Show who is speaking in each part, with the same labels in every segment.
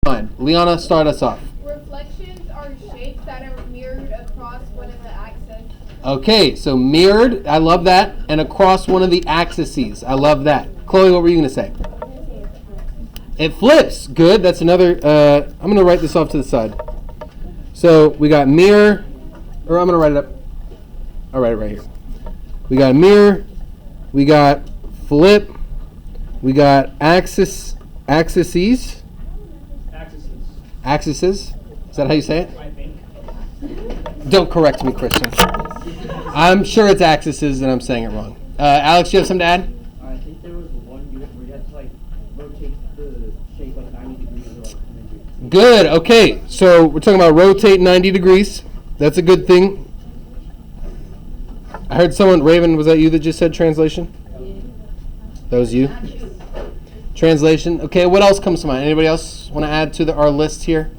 Speaker 1: mind. Liana, start us off.
Speaker 2: Reflections are shapes that are mirrored across one of the axes.
Speaker 1: Okay, so mirrored, I love that, and across one of the axes. I love that. Chloe, what were you going to say? It flips. Good. That's another. I'm going to write this off to the side. So we got mirror, or I'm going to write it up. I'll write it right here. We got mirror. We got flip. We got axes. Axes. Is that how you say it?
Speaker 3: I think.
Speaker 1: Don't correct me, Christian. I'm sure it's axes, and I'm saying it wrong. Alex, you have something to add?
Speaker 3: I think there was one unit where you had to rotate the shape 90 degrees or 100 degrees.
Speaker 1: Good. Okay, so we're talking about rotate 90 degrees. That's a good thing. I heard someone, Raven, was that you that just said translation? That was you? Translation. Okay, what else comes to mind? Anybody else want to add to our list here?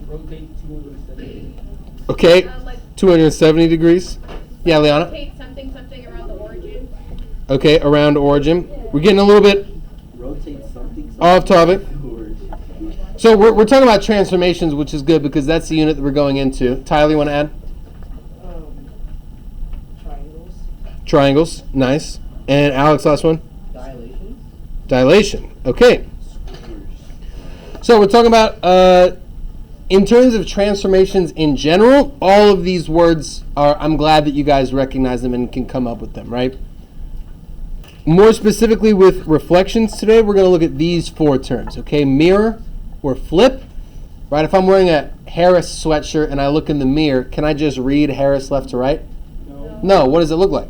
Speaker 3: Rotate 270.
Speaker 1: Okay, 270 degrees. Yeah, Liana?
Speaker 2: Rotate something around the origin.
Speaker 1: Okay, around origin. We're getting a little bit
Speaker 4: Rotate something.
Speaker 1: off topic. So we're talking about transformations, which is good because that's the unit that we're going into. Tyler, you want to add?
Speaker 3: Triangles.
Speaker 1: Triangles. Nice. And Alex, last one?
Speaker 3: Dilations.
Speaker 1: Dilation. Okay. So we're talking about, in terms of transformations in general, all of these words are, I'm glad that you guys recognize them and can come up with them, right? More specifically with reflections today, we're going to look at these four terms, okay? Mirror or flip, right? If I'm wearing a Harris sweatshirt and I look in the mirror, can I just read Harris left to right? No. What does it look like?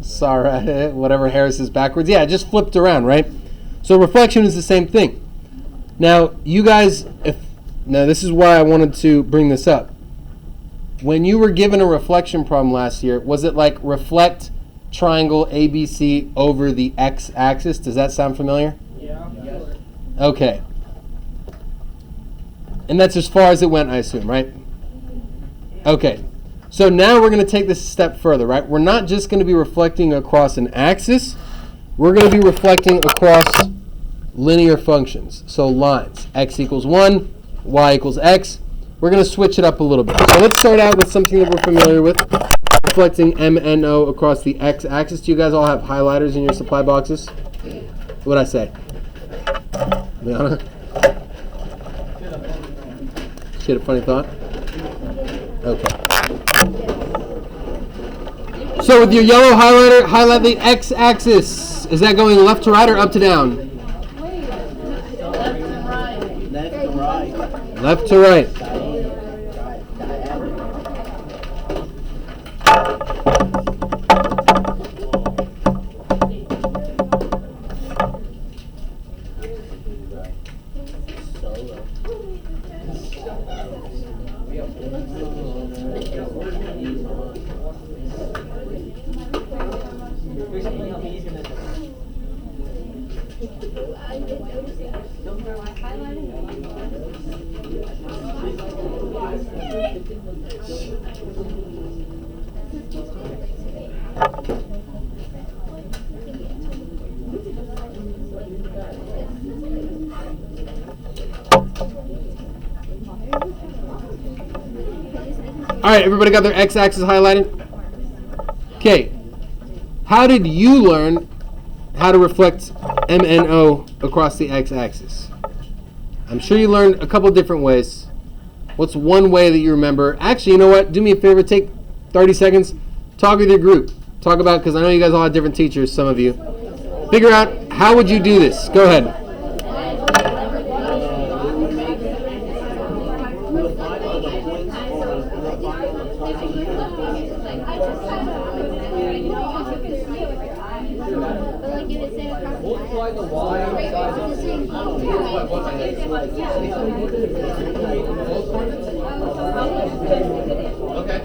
Speaker 1: Sorry, whatever Harris is backwards. Yeah, it just flipped around, right? So reflection is the same thing. Now, you guys, this is why I wanted to bring this up. When you were given a reflection problem last year, was it like reflect triangle ABC over the x-axis? Does that sound familiar?
Speaker 3: Yeah. Yes.
Speaker 1: Okay. And that's as far as it went, I assume, right? Okay. So now we're going to take this a step further, right? We're not just going to be reflecting across an axis. We're going to be reflecting across linear functions. So lines. X equals 1, y equals x. We're going to switch it up a little bit. So let's start out with something that we're familiar with. Reflecting M and O across the x-axis. Do you guys all have highlighters in your supply boxes? What'd I say? Liana? She had a funny thought? Okay. So with your yellow highlighter, highlight the x-axis. Is that going left to right or up to down?
Speaker 4: Left to right.
Speaker 1: Left to right. All right, everybody got their x-axis highlighted? Okay. How did you learn how to reflect M and O across the x-axis? I'm sure you learned a couple different ways. What's one way that you remember? Actually, you know what? Do me a favor. Take 30 seconds. Talk with your group. Talk about, because I know you guys all have different teachers, some of you. Figure out, how would you do this? Go ahead.
Speaker 3: Multiply the y size of c.
Speaker 1: Okay.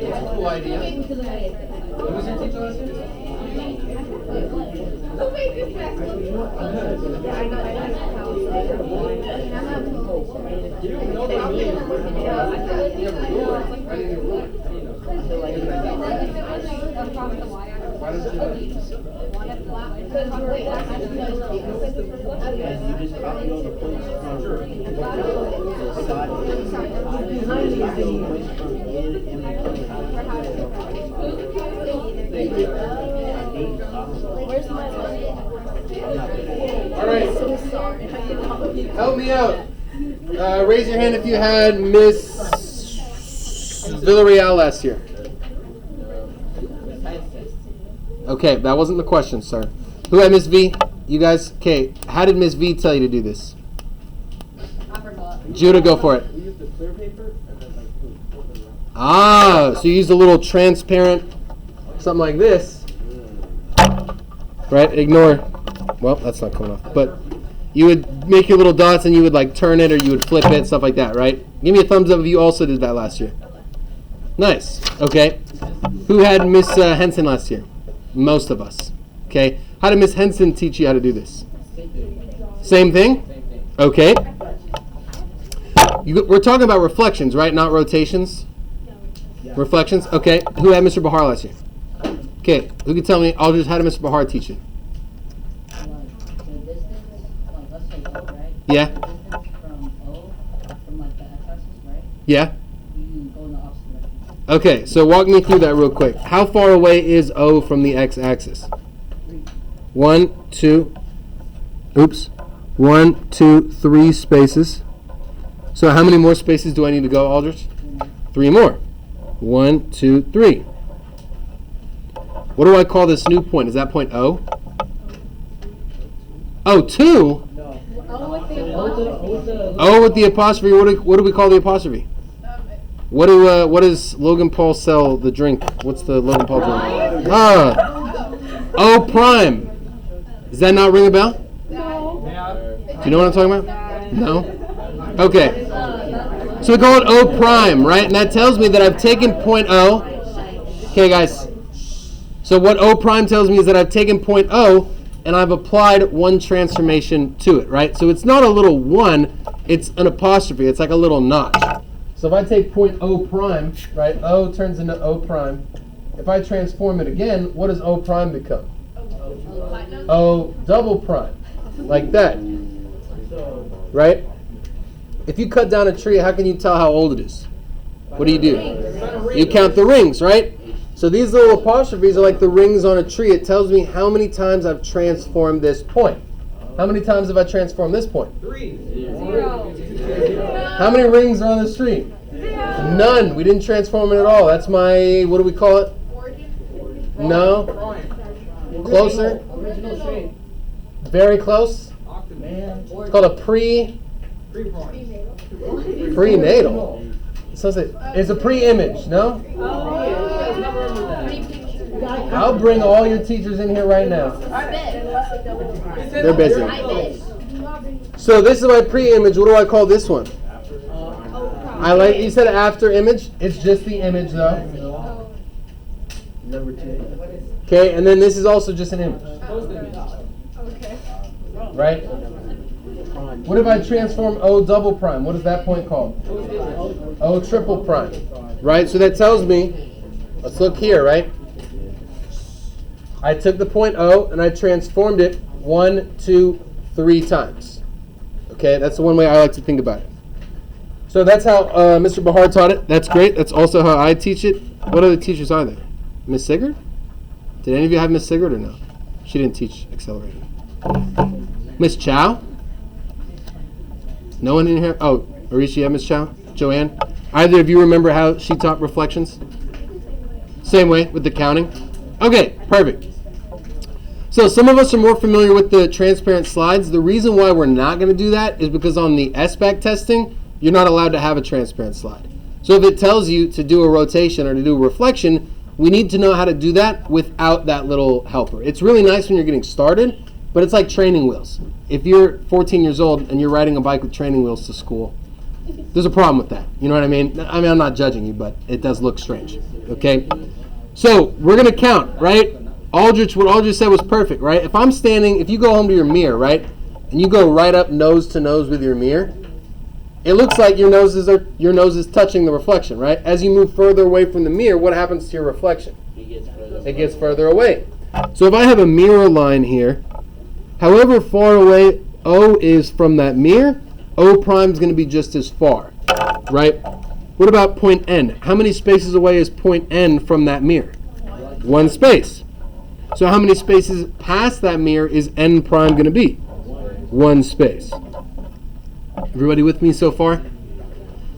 Speaker 1: That's a cool idea. What was your teacher last year?
Speaker 2: Who made this mess?
Speaker 1: Why don't you
Speaker 4: You just copy all the points from
Speaker 1: All right. Help me out. Raise your hand if you had Miss Villarreal last year. Okay, that wasn't the question, sir. Who had Miss V? You guys? Okay, how did Miss V tell you to do this?
Speaker 2: I forgot.
Speaker 1: Judah, go for it.
Speaker 3: We used the clear paper and then like open it up.
Speaker 1: Ah, so you used a little transparent, something like this. Right, ignore. Well, that's not coming off. But you would make your little dots and you would like turn it or you would flip it, stuff like that, right? Give me a thumbs up if you also did that last year. Nice. Okay. Who had Miss Henson last year? Most of us. Okay. How did Miss Henson teach you how to do this? Same thing? Okay. We're talking about reflections, right? Not rotations? Reflections? Okay. Who had Mr. Bahar last year? Okay. Who can tell me, Aldridge, how did Mr. Bahar teach you? Yeah? Yeah? Okay, so walk me through that real quick. How far away is O from the x-axis? 1, 2, 3 spaces. So how many more spaces do I need to go, Aldrich? 3 more. 1, 2, 3. What do I call this new point? Is that point O? Oh, 2? O with the apostrophe. What do we call the apostrophe? What does Logan Paul sell the drink? What's the Logan Paul drink? O prime. Does that not ring a bell?
Speaker 2: No.
Speaker 1: Do you know what I'm talking about? No? Okay. So we call it O prime, right? And that tells me that I've taken point O. Okay, guys. So what O prime tells me is that I've taken point O and I've applied one transformation to it, right? So it's not a little 1, it's an apostrophe. It's like a little notch. So if I take point O prime, right, O turns into O prime. If I transform it again, what does O prime become? O double prime, like that, right? If you cut down a tree, how can you tell how old it is? What do? You count the rings, right? So these little apostrophes are like the rings on a tree. It tells me how many times I've transformed this point. How many times have I transformed this point?
Speaker 3: 3.
Speaker 2: 0.
Speaker 1: How many rings are on this tree? None. We didn't transform it at all. That's my, what do we call it? No. Closer.
Speaker 3: Original shape.
Speaker 1: Very close.
Speaker 3: Man.
Speaker 1: It's called a prenatal. So it's a pre-image, no? I'll bring all your teachers in here right now. They're busy. So this is my pre-image. What do I call this one? You said after image. It's just the image though.
Speaker 3: Number 2.
Speaker 1: Okay, and then this is also just an image. Right? What if I transform O double prime? What is that point called? O triple prime. Right? So that tells me, let's look here, right? I took the point O and I transformed it 1, 2, 3 times. Okay, that's the one way I like to think about it. So that's how Mr. Bahar taught it. That's great. That's also how I teach it. What other teachers are there? Miss Sigurd? Did any of you have Miss Sigurd or no? She didn't teach accelerated. Miss Chow? No one in here? Oh, Arishi, you have Miss Chow? Joanne? Either of you remember how she taught reflections? Same way with the counting? Okay, perfect. So some of us are more familiar with the transparent slides. The reason why we're not going to do that is because on the SBAC testing, you're not allowed to have a transparent slide. So if it tells you to do a rotation or to do a reflection, we need to know how to do that without that little helper. It's really nice when you're getting started, but it's like training wheels. If you're 14 years old and you're riding a bike with training wheels to school, there's a problem with that. You know what I mean? I'm not judging you, but it does look strange. Okay? So we're going to count, right? What Aldrich said was perfect, right? If I'm standing, if you go home to your mirror, right, and you go right up nose to nose with your mirror, it looks like your nose is touching the reflection, right? As you move further away from the mirror, what happens to your reflection? It gets further away. So if I have a mirror line here, however far away O is from that mirror, O prime is going to be just as far, right? What about point N? How many spaces away is point N from that mirror? One space. So how many spaces past that mirror is N prime going to be? One space. Everybody with me so far?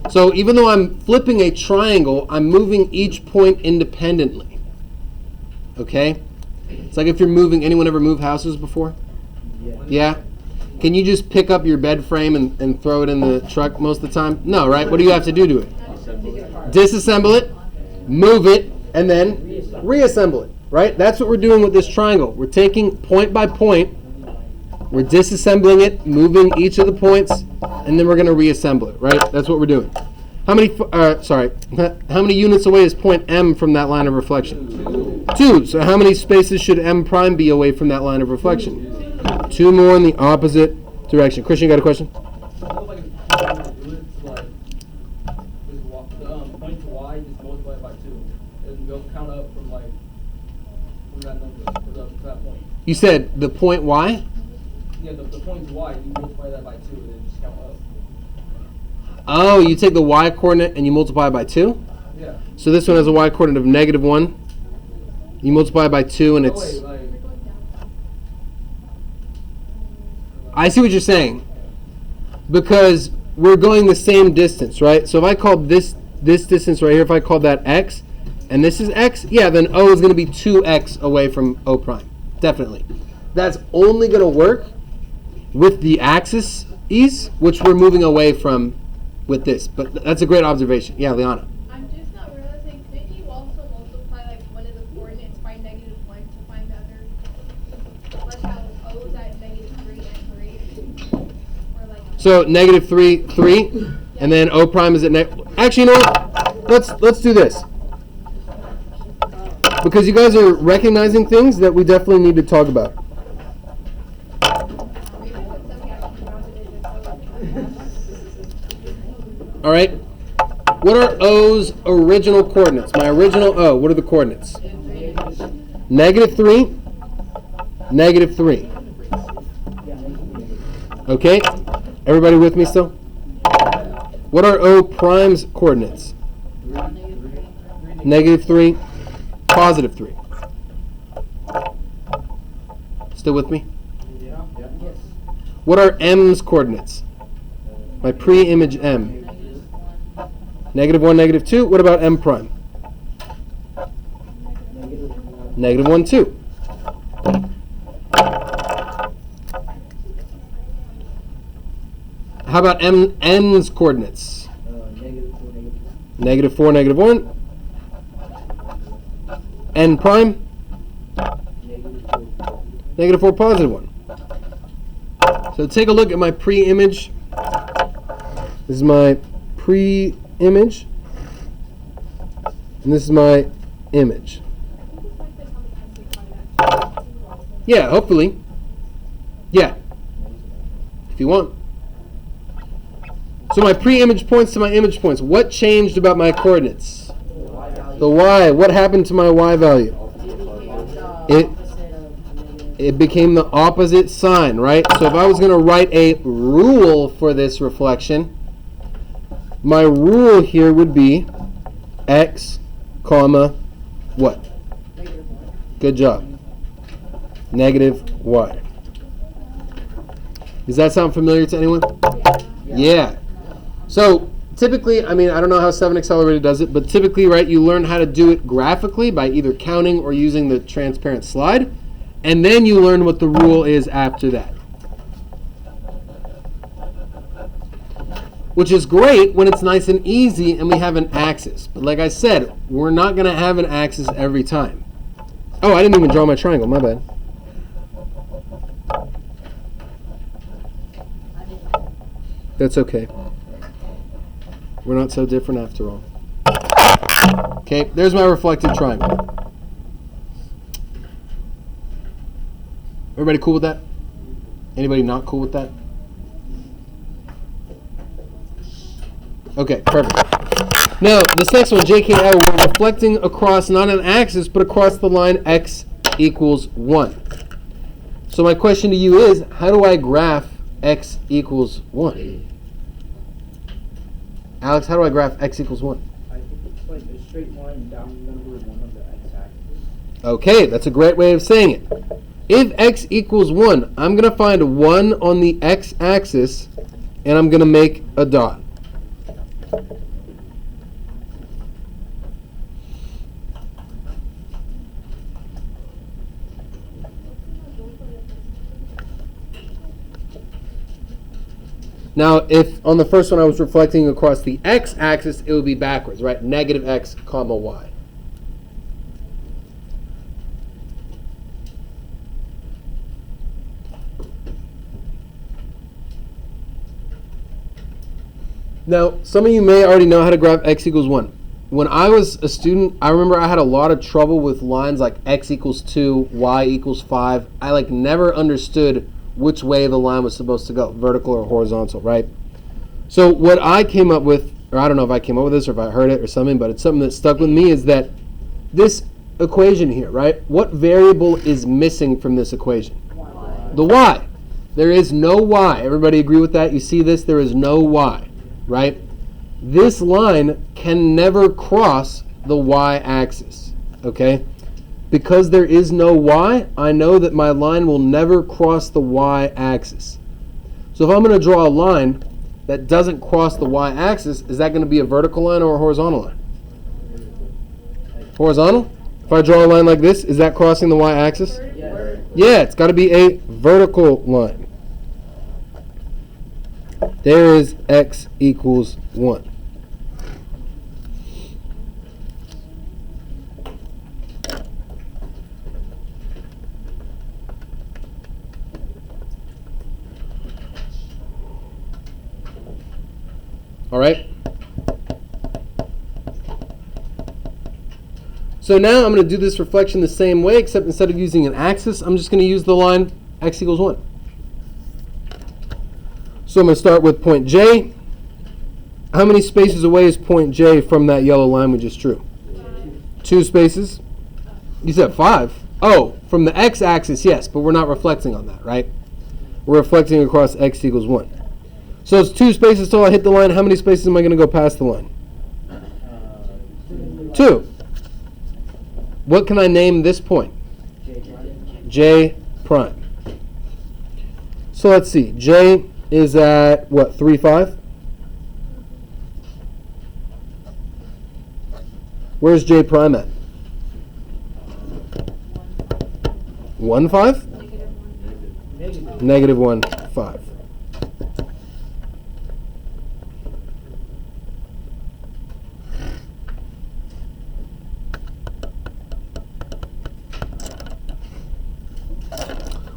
Speaker 1: So even though I'm flipping a triangle, I'm moving each point independently. Okay? It's like if you're moving, anyone ever move houses before? Yeah? Can you just pick up your bed frame and throw it in the truck most of the time? No, right? What do you have to do to it? Disassemble it, move it, and then reassemble it, right? That's what we're doing with this triangle. We're taking point by point, we're disassembling it, moving each of the points, and then we're going to reassemble it, right? That's what we're doing. How many units away is point M from that line of reflection? 2. So how many spaces should M prime be away from that line of reflection? 2 more in the opposite direction. Christian, you got a question?
Speaker 5: Point to y, just multiply it by 2, and go count up from that number to that point.
Speaker 1: You said the point Y?
Speaker 5: Yeah, the point to y, you multiply that by 2, and then just count up.
Speaker 1: Oh, you take the Y coordinate and you multiply by 2?
Speaker 5: Yeah.
Speaker 1: So this one has a Y coordinate of -1. You multiply by 2 and it's... I see what you're saying. Because we're going the same distance, right? So if I called this distance right here, if I called that X, and this is X, yeah, then O is going to be 2X away from O prime. Definitely. That's only going to work with the axis ease, which we're moving away from with this. But that's a great observation. Yeah, Liana.
Speaker 2: I'm just not realizing, couldn't you also multiply like one of the coordinates by -1 to find the other? Like how O is at -3 and 3? Or like
Speaker 1: So -3, and then O prime is at Actually, you know what? Let's do this. Because you guys are recognizing things that we definitely need to talk about.
Speaker 2: maybe put something actually positive.
Speaker 1: All right. What are O's original coordinates? My original O, what are the coordinates? -3, -3. Okay. Everybody with me still? What are O prime's coordinates? -3, +3. Still with me? What are M's coordinates? My pre-image M. -1, -2. What about M prime? -1, 2. How about N's coordinates? -4, -1. N prime? -4, +1. So take a look at my pre-image. This is my pre-image. And this is my image. Yeah, hopefully. Yeah. If you want. So my pre-image points to my image points. What changed about my coordinates? The Y. What happened to my Y value? It became the opposite sign, right? So if I was going to write a rule for this reflection, my rule here would be X, comma, what? Good job. -Y. Does that sound familiar to anyone? Yeah. So typically, I mean, I don't know how 7 Accelerated does it, but typically, right, you learn how to do it graphically by either counting or using the transparent slide, and then you learn what the rule is after that. Which is great when it's nice and easy and we have an axis. But like I said, we're not going to have an axis every time. Oh, I didn't even draw my triangle, my bad. That's okay. We're not so different after all. Okay, there's my reflected triangle. Everybody cool with that? Anybody not cool with that? Okay, perfect. Now, this next one, JKL, we're reflecting across not an axis, but across the line x equals 1. So my question to you is, how do I graph x equals 1? Alex, how do I graph x equals 1?
Speaker 3: I think it's like a straight line down number one on the x-axis.
Speaker 1: Okay, that's a great way of saying it. If x equals 1, I'm going to find 1 on the x-axis, and I'm going to make a dot. Now, if on the first one I was reflecting across the x-axis, it would be backwards, right? Negative x comma y. Now, some of you may already know how to graph x equals 1. When I was a student, I remember I had a lot of trouble with lines like x equals 2, y equals 5. I never understood which way the line was supposed to go, vertical or horizontal, right? So what I came up with, or I don't know if I came up with this or if I heard it or something, but it's something that stuck with me, is that this equation here, right? What variable is missing from this equation? The y. There is no y. Everybody agree with that? You see this? There is no y, right? This line can never cross the y-axis, okay? Because there is no y, I know that my line will never cross the y-axis. So if I'm going to draw a line that doesn't cross the y-axis, is that going to be a vertical line or a horizontal line? Horizontal? If I draw a line like this, is that crossing the y-axis? Yeah, it's got to be a vertical line. There is x equals 1. All right. So now I'm going to do this reflection the same way, except instead of using an axis, I'm just going to use the line x equals 1. So I'm going to start with point J. How many spaces away is point J from that yellow line we just drew? 2 spaces. You said 5. Oh, from the x-axis, yes, but we're not reflecting on that, right? We're reflecting across x equals 1. So it's 2 spaces till I hit the line. How many spaces am I going to go past the line? 2. What can I name this point? J prime. So let's see. J is at, what, 3, 5? Where's J prime at? 1, 5? Negative 1, 5.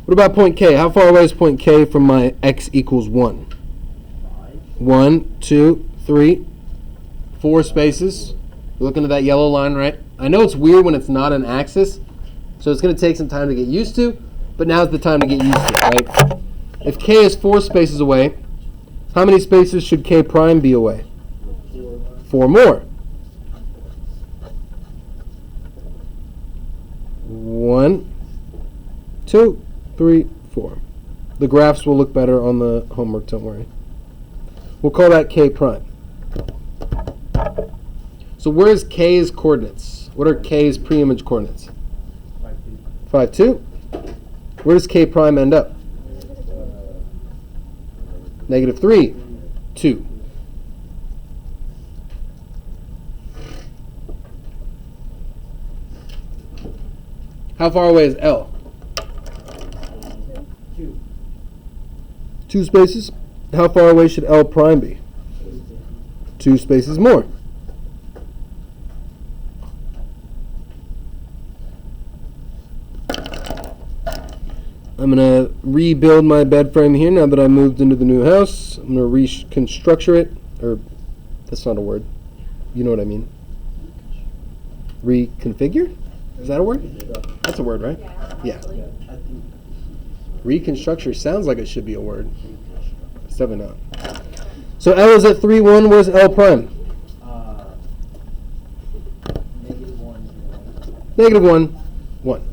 Speaker 1: What about point K? How far away is point K from my x equals 1? 1, 2, 3, 4 spaces. You're looking at that yellow line, right? I know it's weird when it's not an axis, so it's going to take some time to get used to, but now's the time to get used to it, right? If K is 4 spaces away, how many spaces should K prime be away? 4 more. 1, 2, 3, 4. The graphs will look better on the homework, don't worry. We'll call that K prime. So where's K's coordinates? What are K's pre-image coordinates? 5, 2. Where does K prime end up? Negative 3, 2. How far away is L? 2 spaces. How far away should L prime be? 2 spaces more. I'm going to rebuild my bed frame here now that I moved into the new house. I'm going to reconstructure it. Or, that's not a word. You know what I mean. Reconfigure? Is that a word? That's a word, right? Yeah. Reconstructure sounds like it should be a word. It's definitely not. So L is at 3, 1. Where's L prime?
Speaker 3: Negative 1.
Speaker 1: Negative 1, 1.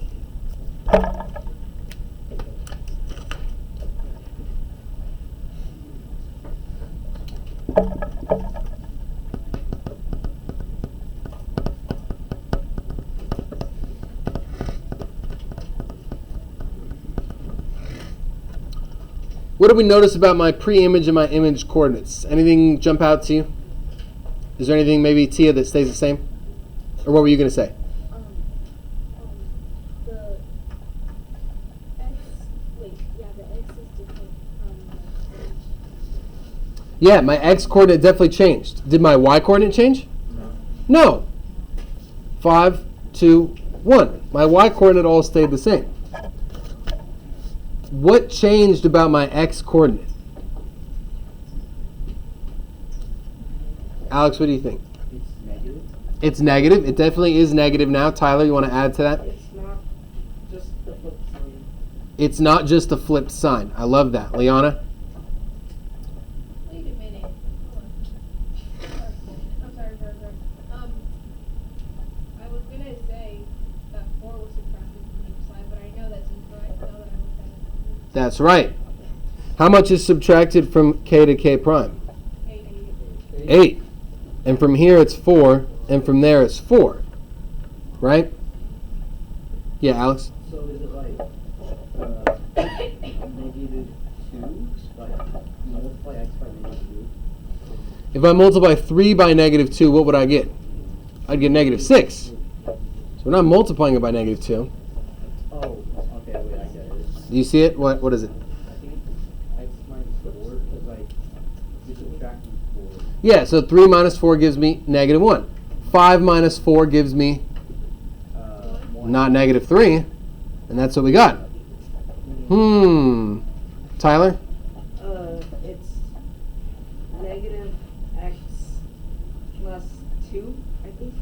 Speaker 1: What do we notice about my pre-image and my image coordinates? Anything jump out to you? Is there anything maybe, Tia, that stays the same? Or what were you going to say?
Speaker 6: The X, the X is different from the image.
Speaker 1: Yeah, my X coordinate definitely changed. Did my Y coordinate change? No. 5, 2, 1. My Y coordinate all stayed the same. What changed about my X coordinate? Alex, what do you think?
Speaker 3: It's negative.
Speaker 1: It's negative. It definitely is negative now. Tyler, you want to add to that?
Speaker 3: It's not just the flip sign.
Speaker 1: It's not just a flipped sign. I love that. Liana?
Speaker 2: Wait a minute. Hold on. I'm sorry. I was gonna say that 4 was subtracted from each side, but I know that's incorrect now that I looked at it.
Speaker 1: That's right. How much is subtracted from K to K prime?
Speaker 2: 8.
Speaker 1: 8. And from here it's 4, and from there it's 4. Right? Yeah, Alex?
Speaker 3: So is it like -2? Like multiply x by -2?
Speaker 1: If I multiply 3 by -2, what would I get? I'd get -6. So we're not multiplying it by -2.
Speaker 3: Oh, okay, wait, I get it.
Speaker 1: Do you see it? What is it?
Speaker 3: I think it's x minus 4, because like, you're subtracting 4.
Speaker 1: Yeah, so 3 minus 4 gives me -1. 5 minus 4 gives me
Speaker 3: 1.
Speaker 1: not -3. And that's what we got. Tyler?
Speaker 7: It's negative x plus 2, I think.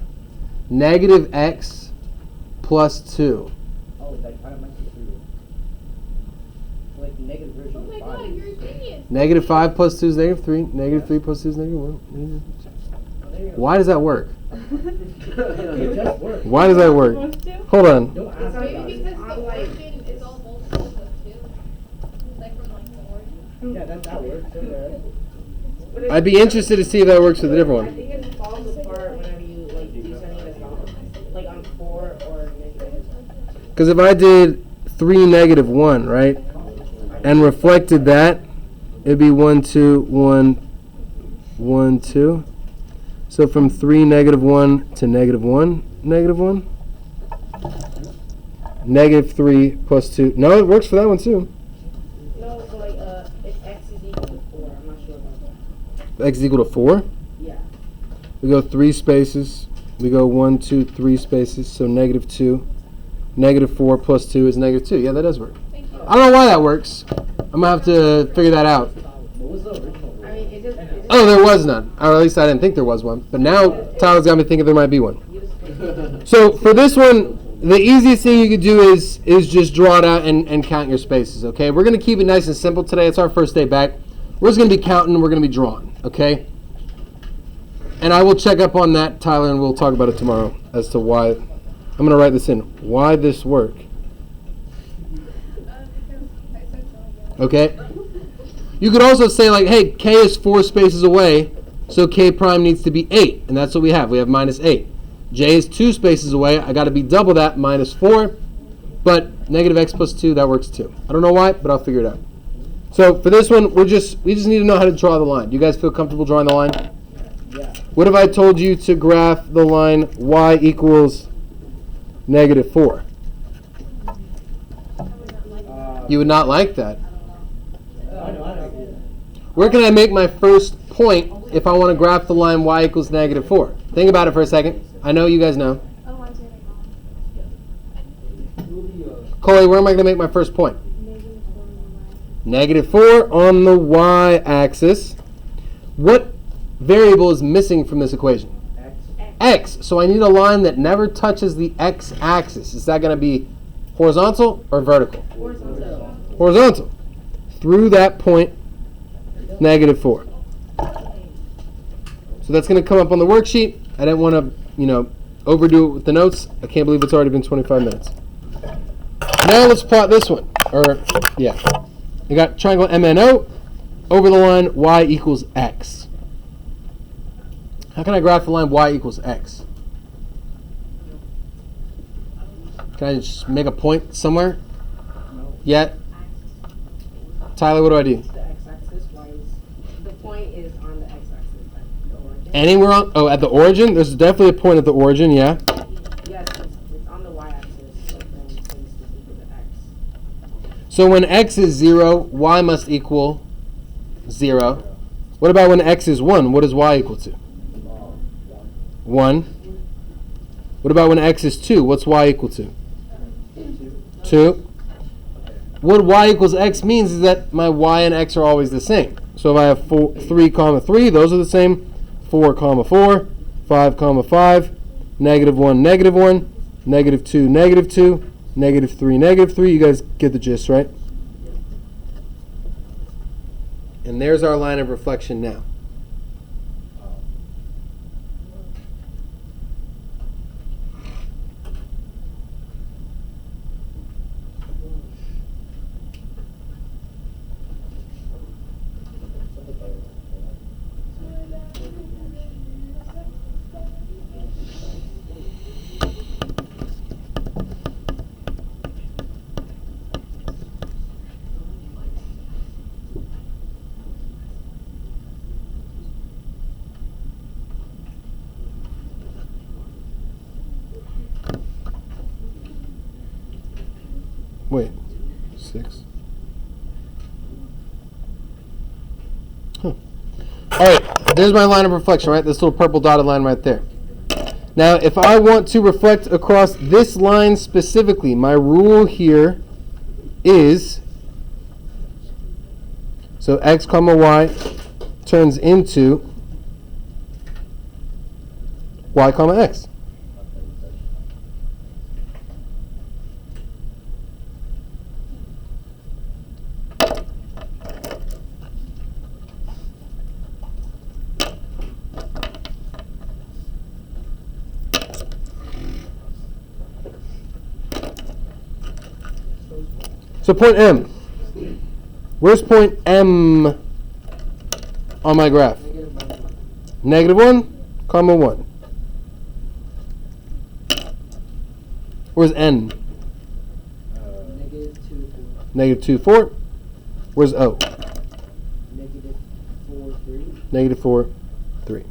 Speaker 1: Negative x plus 2.
Speaker 3: Oh, that kind of makes it 3. Like negative version
Speaker 2: Oh
Speaker 3: of
Speaker 2: my
Speaker 3: 5.
Speaker 2: god, you're a genius.
Speaker 1: Negative 5 plus 2 is -3. Negative 3 plus 2 is -1.
Speaker 3: Oh, there you go.
Speaker 1: Why does that work?
Speaker 3: It just works.
Speaker 1: Why does that work? Hold on.
Speaker 3: Don't ask about
Speaker 2: Maybe
Speaker 3: it.
Speaker 2: because the origin is all multiples of 2. Like from like the origin.
Speaker 3: Yeah, that works. Okay.
Speaker 7: But
Speaker 1: I'd be interested to see if that works with a different
Speaker 7: I
Speaker 1: one.
Speaker 7: think it falls apart whenever you like do something that's not like on 4 or negative.
Speaker 1: Because if I did 3 -1, right, and reflected that, it'd be 1, 2, 1, 1, 2. So from 3 -1 to -1, -1. -3 plus 2. No, it works for that one too.
Speaker 7: No, so like if x is equal to 4, I'm not sure about that.
Speaker 1: X is equal to 4.
Speaker 7: Yeah.
Speaker 1: We go 3 spaces. We go 1, 2, 3 spaces. So -2. -4 plus 2 is -2. Yeah, that does work.
Speaker 2: Thank you.
Speaker 1: I don't know why that works. I'm going to have to figure that out.
Speaker 3: What was the original?
Speaker 7: I mean, it just
Speaker 1: Oh, there was none. Or at least I didn't think there was one. But now Tyler's got me thinking there might be one. So for this one, the easiest thing you could do is just draw it out and count your spaces, okay? We're going to keep it nice and simple today. It's our first day back. We're just going to be counting. We're going to be drawing, okay? And I will check up on that, Tyler, and we'll talk about it tomorrow as to why. I'm going to write this in. Why this work,
Speaker 2: Because I said so, yeah.
Speaker 1: okay? You could also say like, hey, K is 4 spaces away, so K prime needs to be 8. And that's what we have. We have -8. J is 2 spaces away. I got to be double that, -4. But -x plus 2, that works too. I don't know why, but I'll figure it out. So for this one, we just need to know how to draw the line. Do you guys feel comfortable drawing the line?
Speaker 3: Yeah.
Speaker 1: What if I told you to graph the line y equals -4? You would not like that.
Speaker 3: I know.
Speaker 1: Where can I make my first point if I want to graph the line y equals -4? Think about it for a second. I know you guys know.
Speaker 2: Oh, I'm doing it
Speaker 1: Coley, where am I going to make my first point?
Speaker 6: Negative 4 on
Speaker 1: -4 on
Speaker 6: the Y.
Speaker 1: the y-axis. What variable is missing from this equation?
Speaker 3: X.
Speaker 1: X. So I need a line that never touches the x-axis. Is that going to be horizontal or vertical?
Speaker 7: horizontal.
Speaker 1: Horizontal. Through that point, -4. So that's going to come up on the worksheet. I didn't want to, overdo it with the notes. I can't believe it's already been 25 minutes. Now let's plot this one. You got triangle MNO over the line y equals x. How can I graph the line y equals x? Can I just make a point somewhere?
Speaker 3: No.
Speaker 1: Yet? Tyler, what do I do?
Speaker 3: The
Speaker 7: is on the x-axis at the origin?
Speaker 1: Anywhere on, at the origin? There's definitely a point at the origin, yeah.
Speaker 7: Yes, it's on the y-axis, but then it's equal to x.
Speaker 1: So when x is 0, y must equal 0. What about when x is 1? What does y equal to? 1. What about when x is 2? What's y equal to? 2. What y equals x means is that my y and x are always the same. So if I have 3 comma 3, those are the same. 4 comma 4, 5 comma 5, negative 1, negative 1, negative 2, negative 2, negative 3, negative 3. You guys get the gist, right? And there's our line of reflection now. Wait, 6. All right, there's my line of reflection, right? This little purple dotted line right there. Now, if I want to reflect across this line specifically, my rule here is, so x comma y turns into y comma x. So point M. Where's point M on my graph? Negative 1, comma 1. Where's N?
Speaker 3: Negative 2, 4.
Speaker 1: Negative 2, 4. Where's O?
Speaker 3: Negative 4, 3.
Speaker 1: Negative 4, 3.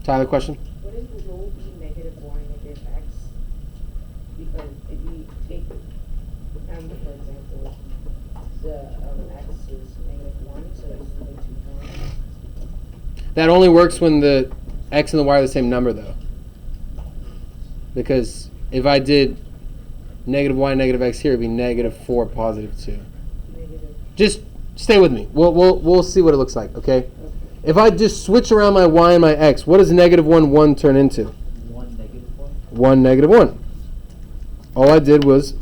Speaker 1: Tyler, question?
Speaker 7: What is the rule be negative y, negative x? Because if you take m, for example, the x is negative 1, so it's equal to 1.
Speaker 1: That only works when the x and the y are the same number, though. Because if I did negative y, negative x here, it'd be negative 4, positive 2.
Speaker 7: Negative.
Speaker 1: Just stay with me. We'll see what it looks like, okay? If I just switch around my y and my x, what does negative 1, 1 turn into?
Speaker 3: 1, negative 1.
Speaker 1: 1, negative 1. All I did was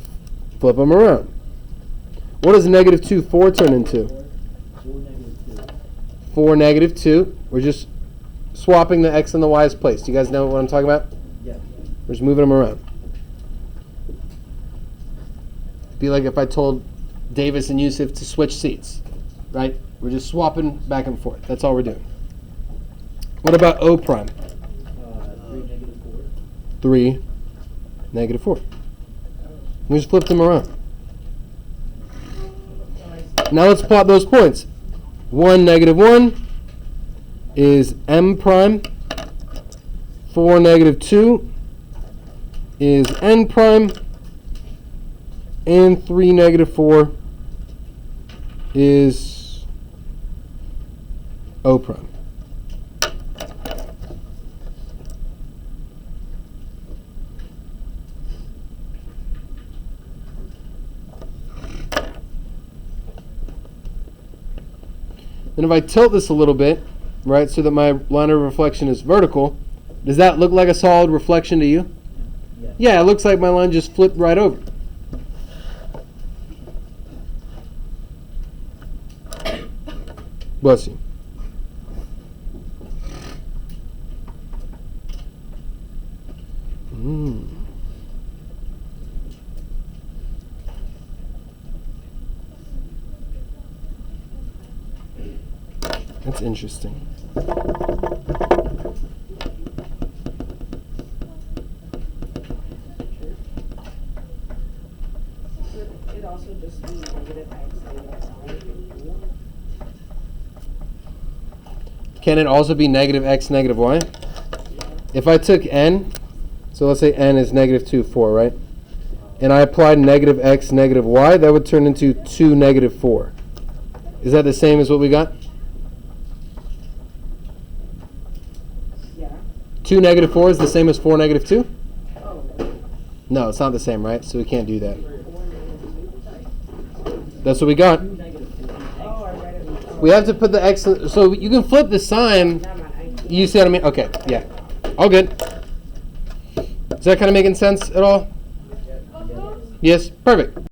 Speaker 1: flip them around. What does negative 2, 4 turn into?
Speaker 3: 4, negative 2.
Speaker 1: 4, negative 2. We're just swapping the x and the y's place. Do you guys know what I'm talking about?
Speaker 3: Yeah.
Speaker 1: We're just moving them around. It'd be like if I told Davis and Yusuf to switch seats, right? We're just swapping back and forth. That's all we're doing. What about O prime?
Speaker 3: 3, negative 4.
Speaker 1: 3, negative 4. We just flipped them around. Now let's plot those points. 1, negative 1 is M prime. 4, negative 2 is N prime. And 3, negative 4 is O prime. And if I tilt this a little bit, right, so that my line of reflection is vertical, does that look like a solid reflection to you?
Speaker 3: Yeah.
Speaker 1: Yeah, it looks like my line just flipped right over. Bless you. That's interesting.
Speaker 7: It also just be negative negative x, negative y equal.
Speaker 1: Can it also be negative x, negative y? If I took n, so let's say n is negative 2, 4, right? And I applied negative x, negative y, that would turn into 2, negative 4. Is that the same as what we got?
Speaker 7: Yeah.
Speaker 1: 2, negative 4 is the same as 4, negative 2?
Speaker 7: Oh,
Speaker 1: No, it's not the same, right? So we can't do that.
Speaker 7: 4, negative 2.
Speaker 1: That's what we got.
Speaker 7: Oh, I read it. Oh.
Speaker 1: We have to put the x, so you can flip the sign.
Speaker 7: Never mind.
Speaker 1: You see what I mean? Okay, yeah. All good. Is that kind of making sense at all? Yes? Perfect.